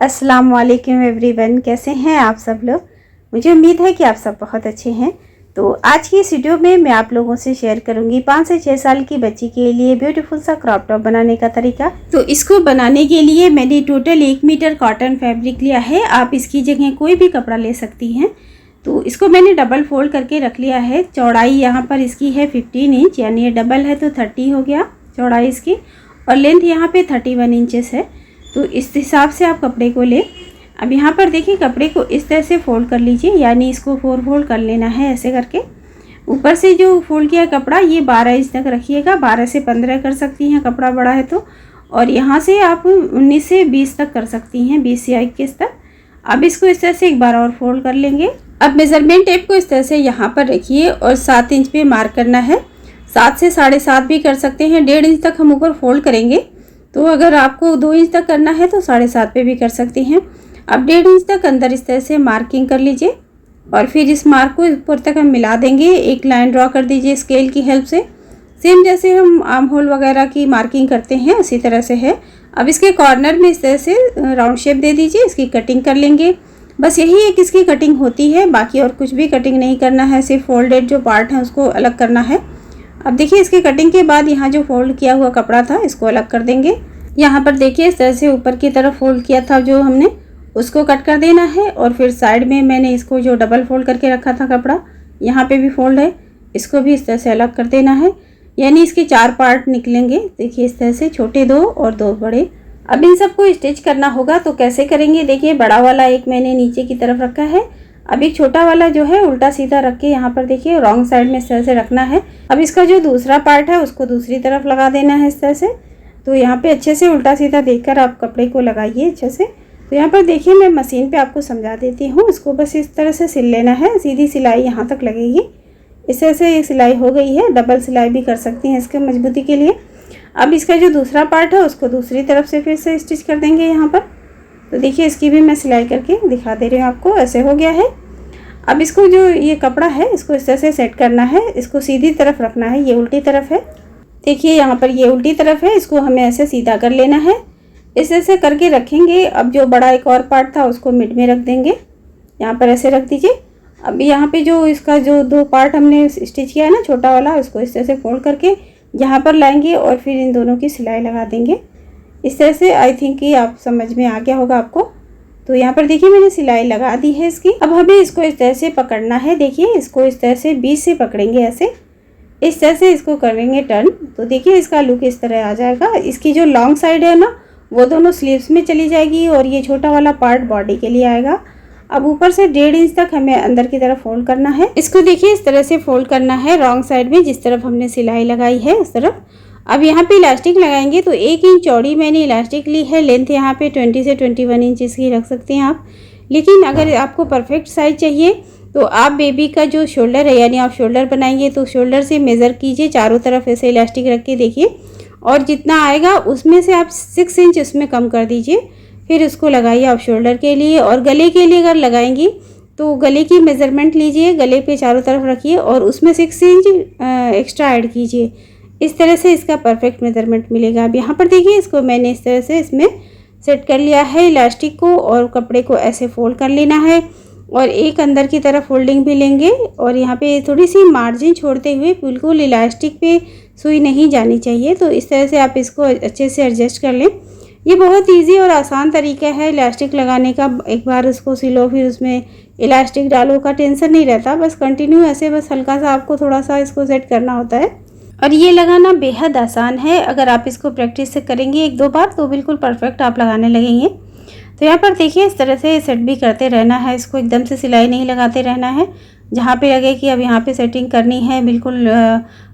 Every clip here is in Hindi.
अस्सलाम वालेकुम एवरीवन, कैसे हैं आप सब लोग। मुझे उम्मीद है कि आप सब बहुत अच्छे हैं। तो आज की इस वीडियो में मैं आप लोगों से शेयर करूंगी 5 से 6 साल की बच्ची के लिए ब्यूटीफुल सा क्रॉप टॉप बनाने का तरीका। तो इसको बनाने के लिए मैंने टोटल 1 मीटर कॉटन फैब्रिक लिया है। आप इसकी जगह कोई भी कपड़ा ले सकती हैं। तो इसको मैंने डबल फोल्ड करके रख लिया है। चौड़ाई यहाँ पर इसकी है 15 इंच, यानी ये डबल है तो 30 हो गया चौड़ाई इसकी, और लेंथ यहाँ पे 31 इंचेस है। तो इस हिसाब से आप कपड़े को ले। अब यहाँ पर देखिए, कपड़े को इस तरह से फोल्ड कर लीजिए, यानी इसको 4 फोल्ड कर लेना है ऐसे करके। ऊपर से जो फोल्ड किया कपड़ा ये 12 इंच तक रखिएगा, 12 से 15 कर सकती हैं कपड़ा बड़ा है तो, और यहाँ से आप 19 से 20 तक कर सकती हैं, 20 या 21 तक। अब इसको इस तरह से एक बार और फोल्ड कर लेंगे। अब मेज़रमेंट टेप को इस तरह से यहाँ पर रखिए और 7 इंच पे मार्क करना है। 7 से 7.5 भी कर सकते हैं। 1.5 इंच तक हम ऊपर फोल्ड करेंगे, तो अगर आपको 2 इंच तक करना है तो 7.5 पे भी कर सकती हैं। अब 1.5 इंच तक अंदर इस तरह से मार्किंग कर लीजिए और फिर इस मार्क को ऊपर तक हम मिला देंगे। एक लाइन ड्रॉ कर दीजिए स्केल की हेल्प से, सेम जैसे हम आर्म होल वगैरह की मार्किंग करते हैं उसी तरह से है। अब इसके कॉर्नर में इस तरह से राउंड शेप दे दीजिए, इसकी कटिंग कर लेंगे। बस यही एक इसकी कटिंग होती है, बाकी और कुछ भी कटिंग नहीं करना है, सिर्फ फोल्डेड जो पार्ट है उसको अलग करना है। अब देखिए, इसकी कटिंग के बाद यहाँ जो फोल्ड किया हुआ कपड़ा था इसको अलग कर देंगे। यहाँ पर देखिए इस तरह से ऊपर की तरफ फोल्ड किया था जो हमने, उसको कट कर देना है। और फिर साइड में मैंने इसको जो डबल फोल्ड करके रखा था कपड़ा, यहाँ पे भी फोल्ड है, इसको भी इस तरह से अलग कर देना है। यानी इसके 4 पार्ट निकलेंगे। देखिए इस तरह से, छोटे 2 और 2 बड़े। अब इन सबको स्टिच करना होगा, तो कैसे करेंगे देखिए। बड़ा वाला एक मैंने नीचे की तरफ रखा है। अब एक छोटा वाला जो है उल्टा सीधा रख के यहाँ पर देखिए रॉन्ग साइड में इस तरह से रखना है। अब इसका जो दूसरा पार्ट है उसको दूसरी तरफ लगा देना है इस तरह से। तो यहाँ पे अच्छे से उल्टा सीधा देखकर आप कपड़े को लगाइए अच्छे से। तो यहाँ पर देखिए, मैं मशीन पे आपको समझा देती हूँ। इसको बस इस तरह से सिल लेना है, सीधी सिलाई यहाँ तक लगेगी। इस तरह से ये सिलाई हो गई है। डबल सिलाई भी कर सकती हैं इसके मजबूती के लिए। अब इसका जो दूसरा पार्ट है उसको दूसरी तरफ से फिर से स्टिच कर देंगे यहाँ पर। तो देखिए, इसकी भी मैं सिलाई करके दिखा दे रही हूँ आपको। ऐसे हो गया है। अब इसको जो ये कपड़ा है इसको इस तरह से सेट करना है। इसको सीधी तरफ रखना है, ये उल्टी तरफ है। देखिए यहाँ पर ये उल्टी तरफ है, इसको हमें ऐसे सीधा कर लेना है। इस तरह से करके रखेंगे। अब जो बड़ा एक और पार्ट था उसको मिड में रख देंगे, यहाँ पर ऐसे रख दीजिए। अब यहाँ पे जो इसका जो 2 पार्ट हमने स्टिच किया है ना, छोटा वाला, उसको इस तरह से फोल्ड करके यहाँ पर लाएंगे और फिर इन दोनों की सिलाई लगा देंगे इस तरह से। आई थिंक कि आप समझ में आ गया होगा आपको। तो यहाँ पर देखिए मैंने सिलाई लगा दी है इसकी। अब हमें इसको इस तरह से पकड़ना है। देखिए इसको इस तरह से बीच से पकड़ेंगे, ऐसे इस तरह से इसको करेंगे टर्न। तो देखिए इसका लुक इस तरह आ जाएगा। इसकी जो लॉन्ग साइड है ना वो दोनों स्लीव्स में चली जाएगी और ये छोटा वाला पार्ट बॉडी के लिए आएगा। अब ऊपर से 1.5 इंच तक हमें अंदर की तरफ फोल्ड करना है। इसको देखिए इस तरह से फोल्ड करना है रॉन्ग साइड में, जिस तरफ हमने सिलाई लगाई है उस तरफ। अब यहाँ पे इलास्टिक लगाएंगे, तो 1 इंच चौड़ी मैंने इलास्टिक ली है। लेंथ यहाँ पे 20 से 21 इंच की रख सकते हैं आप। लेकिन अगर आपको परफेक्ट साइज चाहिए तो आप बेबी का जो शोल्डर है, यानी आप शोल्डर बनाएंगे तो शोल्डर से मेज़र कीजिए, चारों तरफ ऐसे इलास्टिक रख के देखिए, और जितना आएगा उसमें से आप 6 इंच उसमें कम कर दीजिए। फिर उसको लगाइए आप शोल्डर के लिए। और गले के लिए अगर लगाएंगी तो गले की मेज़रमेंट लीजिए, गले पे चारों तरफ रखिए और उसमें 6 इंच एक्स्ट्रा ऐड कीजिए। इस तरह से इसका परफेक्ट मेज़रमेंट मिलेगा। अब यहाँ पर देखिए, इसको मैंने इस तरह से इसमें सेट कर लिया है इलास्टिक को, और कपड़े को ऐसे फोल्ड कर लेना है और एक अंदर की तरफ फोल्डिंग भी लेंगे। और यहाँ पे थोड़ी सी मार्जिन छोड़ते हुए, बिल्कुल इलास्टिक पे सुई नहीं जानी चाहिए। तो इस तरह से आप इसको अच्छे से एडजस्ट कर लें। ये बहुत इजी और आसान तरीका है इलास्टिक लगाने का। एक बार उसको सिलो फिर उसमें इलास्टिक डालो का टेंशन नहीं रहता। बस कंटिन्यू ऐसे, बस हल्का सा आपको थोड़ा सा इसको सेट करना होता है। और ये लगाना बेहद आसान है। अगर आप इसको प्रैक्टिस से करेंगे 1-2 बार तो बिल्कुल परफेक्ट आप लगाने लगेंगे। तो यहाँ पर देखिए इस तरह से सेट भी करते रहना है। इसको एकदम से सिलाई नहीं लगाते रहना है। जहाँ पे लगे कि अब यहाँ पे सेटिंग करनी है, बिल्कुल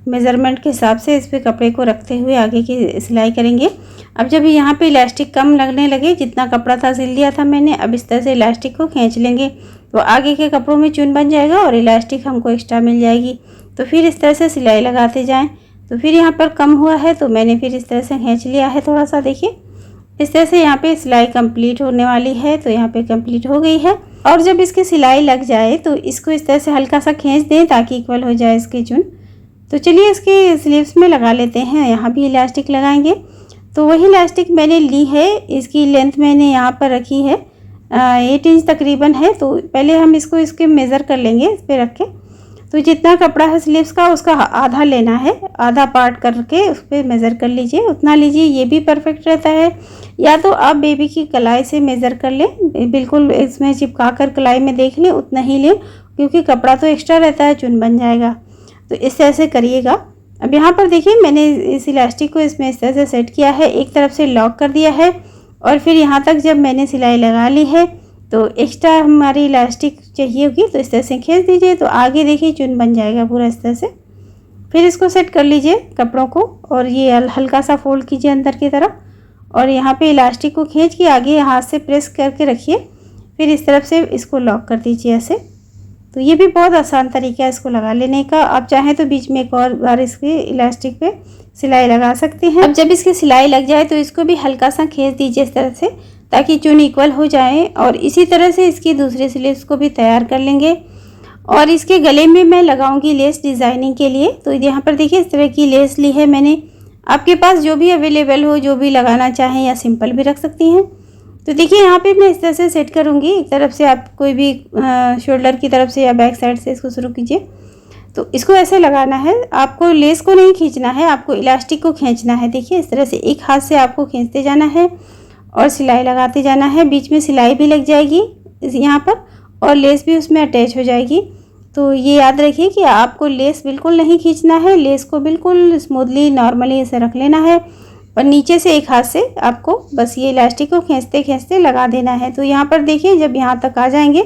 मेज़रमेंट के हिसाब से इस पे कपड़े को रखते हुए आगे की सिलाई करेंगे। अब जब यहाँ पे इलास्टिक कम लगने लगे, जितना कपड़ा था सिल दिया था मैंने, अब इस तरह से इलास्टिक को खींच लेंगे तो आगे के कपड़ों में चुन बन जाएगा और इलास्टिक हमको एक्स्ट्रा मिल जाएगी। तो फिर इस तरह से सिलाई लगाते जाएं। तो फिर यहाँ पर कम हुआ है तो मैंने फिर इस तरह से खींच लिया है थोड़ा सा। देखिए इस तरह से यहाँ पे सिलाई कंप्लीट होने वाली है। तो यहाँ पे कंप्लीट हो गई है। और जब इसकी सिलाई लग जाए तो इसको इस तरह से हल्का सा खींच दें ताकि इक्वल हो जाए इसकी चुन। तो चलिए इसके स्लीव्स में लगा लेते हैं। यहाँ भी इलास्टिक लगाएंगे। तो वही इलास्टिक मैंने ली है। इसकी लेंथ मैंने यहाँ पर रखी है 8 इंच तकरीबन है। तो पहले हम इसको इसके मेज़र कर लेंगे इस पर रख के। तो जितना कपड़ा है स्लीव्स का उसका आधा लेना है, आधा पार्ट करके उस पर मेज़र कर लीजिए, उतना लीजिए, ये भी परफेक्ट रहता है। या तो आप बेबी की कलाई से मेज़र कर लें, बिल्कुल इसमें चिपका कर कलाई में देख लें, उतना ही लें, क्योंकि कपड़ा तो एक्स्ट्रा रहता है, चुन बन जाएगा। तो इस तरह से करिएगा। अब यहाँ पर देखिए मैंने इस इलास्टिक को इसमें इस तरह से सेट किया है, एक तरफ से लॉक कर दिया है और फिर यहाँ तक जब मैंने सिलाई लगा ली है तो एक्स्ट्रा हमारी इलास्टिक चाहिए होगी तो इस तरह से खींच दीजिए। तो आगे देखिए चुन बन जाएगा पूरा इस तरह से। फिर इसको सेट कर लीजिए कपड़ों को और ये हल्का सा फोल्ड कीजिए अंदर की तरफ और यहाँ पे इलास्टिक को खींच के आगे हाथ से प्रेस करके रखिए। फिर इस तरफ से इसको लॉक कर दीजिए ऐसे। तो ये भी बहुत आसान तरीका है इसको लगा लेने का। आप चाहें तो बीच में एक और बार इसके इलास्टिक पे सिलाई लगा सकते हैं। अब जब इसकी सिलाई लग जाए तो इसको भी हल्का सा खींच दीजिए इस तरह से, ताकि चुन इक्वल हो जाए। और इसी तरह से इसकी दूसरी स्लीव्स को भी तैयार कर लेंगे। और इसके गले में मैं लगाऊंगी लेस डिज़ाइनिंग के लिए। तो यहाँ पर देखिए इस तरह की लेस ली है मैंने। आपके पास जो भी अवेलेबल हो, जो भी लगाना चाहें, या सिंपल भी रख सकती हैं। तो देखिए यहाँ पे मैं इस तरह से सेट करूँगी। एक तरफ से आप कोई भी शोल्डर की तरफ से या बैक साइड से इसको शुरू कीजिए। तो इसको ऐसे लगाना है, आपको लेस को नहीं खींचना है, आपको इलास्टिक को खींचना है। देखिए इस तरह से एक हाथ से आपको खींचते जाना है और सिलाई लगाते जाना है। बीच में सिलाई भी लग जाएगी यहाँ पर और लेस भी उसमें अटैच हो जाएगी। तो ये याद रखिए कि आपको लेस बिल्कुल नहीं खींचना है, लेस को बिल्कुल स्मूथली नॉर्मली ऐसे रख लेना है और नीचे से एक हाथ से आपको बस ये इलास्टिक को खींचते खींचते लगा देना है। तो यहाँ पर देखिए जब यहाँ तक आ जाएंगे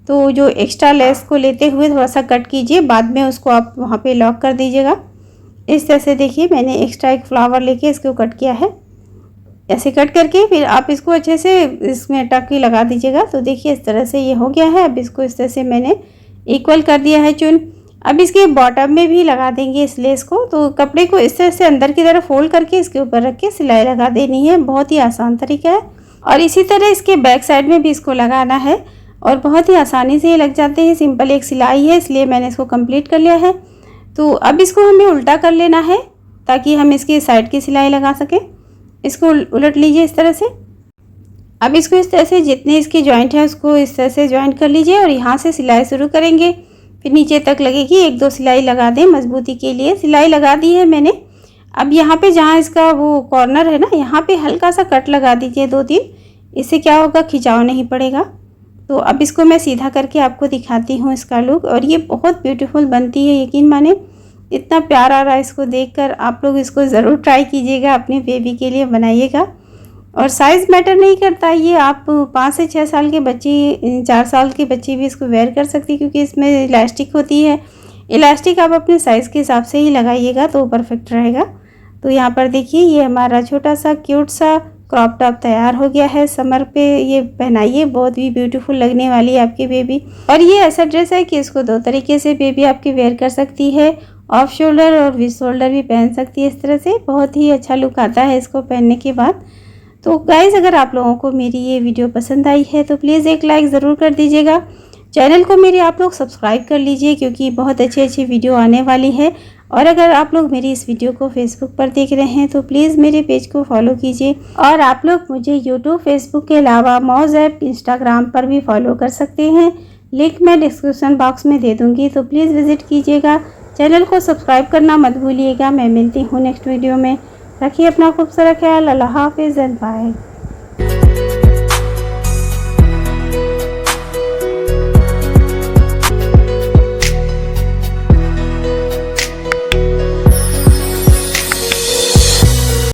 तो जो एक्स्ट्रा लेस को लेते हुए थोड़ा सा कट कीजिए, बाद में उसको आप वहाँ पे लॉक कर दीजिएगा। इस तरह से देखिए मैंने एक्स्ट्रा एक फ्लावर लेके इसको कट किया है। ऐसे कट करके फिर आप इसको अच्छे से इसमें टकी लगा दीजिएगा। तो देखिए इस तरह से ये हो गया है। अब इसको इस तरह से मैंने इक्वल कर दिया है चुन। अब इसके बॉटम में भी लगा देंगे इस लेस को। तो कपड़े को इस तरह से अंदर की तरफ फोल्ड करके इसके ऊपर रख के सिलाई लगा देनी है। बहुत ही आसान तरीका है। और इसी तरह इसके बैक साइड में भी इसको लगाना है और बहुत ही आसानी से ये लग जाते हैं। सिंपल एक सिलाई है, इसलिए मैंने इसको कंप्लीट कर लिया है। तो अब इसको हमें उल्टा कर लेना है ताकि हम इसकी साइड की सिलाई लगा सकें। इसको उलट लीजिए इस तरह से। अब इसको इस तरह से जितने इसके जॉइंट है उसको इस तरह से जॉइंट कर लीजिए और यहाँ से सिलाई शुरू करेंगे। फिर नीचे तक लगेगी, एक दो सिलाई लगा दें मजबूती के लिए। सिलाई लगा दी है मैंने। अब यहाँ पे जहाँ इसका वो कॉर्नर है ना, यहाँ पे हल्का सा कट लगा दीजिए 2-3। इससे क्या होगा, खिंचाव नहीं पड़ेगा। तो अब इसको मैं सीधा करके आपको दिखाती हूँ इसका लुक। और ये बहुत ब्यूटीफुल बनती है, यकीन माने। इतना प्यार आ रहा है इसको देखकर। आप लोग इसको ज़रूर ट्राई कीजिएगा, अपने बेबी के लिए बनाइएगा। और साइज़ मैटर नहीं करता, ये आप 5 से 6 साल के बच्ची, 4 साल के बच्ची भी इसको वेयर कर सकती है, क्योंकि इसमें इलास्टिक होती है। इलास्टिक आप अपने साइज़ के हिसाब से ही लगाइएगा तो परफेक्ट रहेगा। तो यहाँ पर देखिए ये हमारा छोटा सा क्यूट सा क्रॉप टॉप तैयार हो गया है। समर पे ये पहनाइए, बहुत ही ब्यूटीफुल लगने वाली है आपकी बेबी। और ये ऐसा ड्रेस है कि इसको 2 तरीके से बेबी आपकी वेयर कर सकती है। ऑफ शोल्डर और विद शोल्डर भी पहन सकती है। इस तरह से बहुत ही अच्छा लुक आता है इसको पहनने के बाद। तो गाइज़, अगर आप लोगों को मेरी ये वीडियो पसंद आई है तो प्लीज़ एक लाइक ज़रूर कर दीजिएगा। चैनल को मेरे आप लोग सब्सक्राइब कर लीजिए, क्योंकि बहुत अच्छी वीडियो आने वाली है। और अगर आप लोग मेरी इस वीडियो को फेसबुक पर देख रहे हैं तो प्लीज़ मेरे पेज को फॉलो कीजिए। और आप लोग मुझे यूट्यूब, फेसबुक के अलावा मौज ऐप, इंस्टाग्राम पर भी फॉलो कर सकते हैं। लिंक मैं डिस्क्रिप्शन बॉक्स में दे दूँगी, तो प्लीज़ विज़िट कीजिएगा। चैनल को सब्सक्राइब करना मत भूलिएगा। मैं मिलती हूँ नेक्स्ट वीडियो में। रखिए अपना खूब सारा ख्याल। अल्लाह हाफिज़ एंड बाय।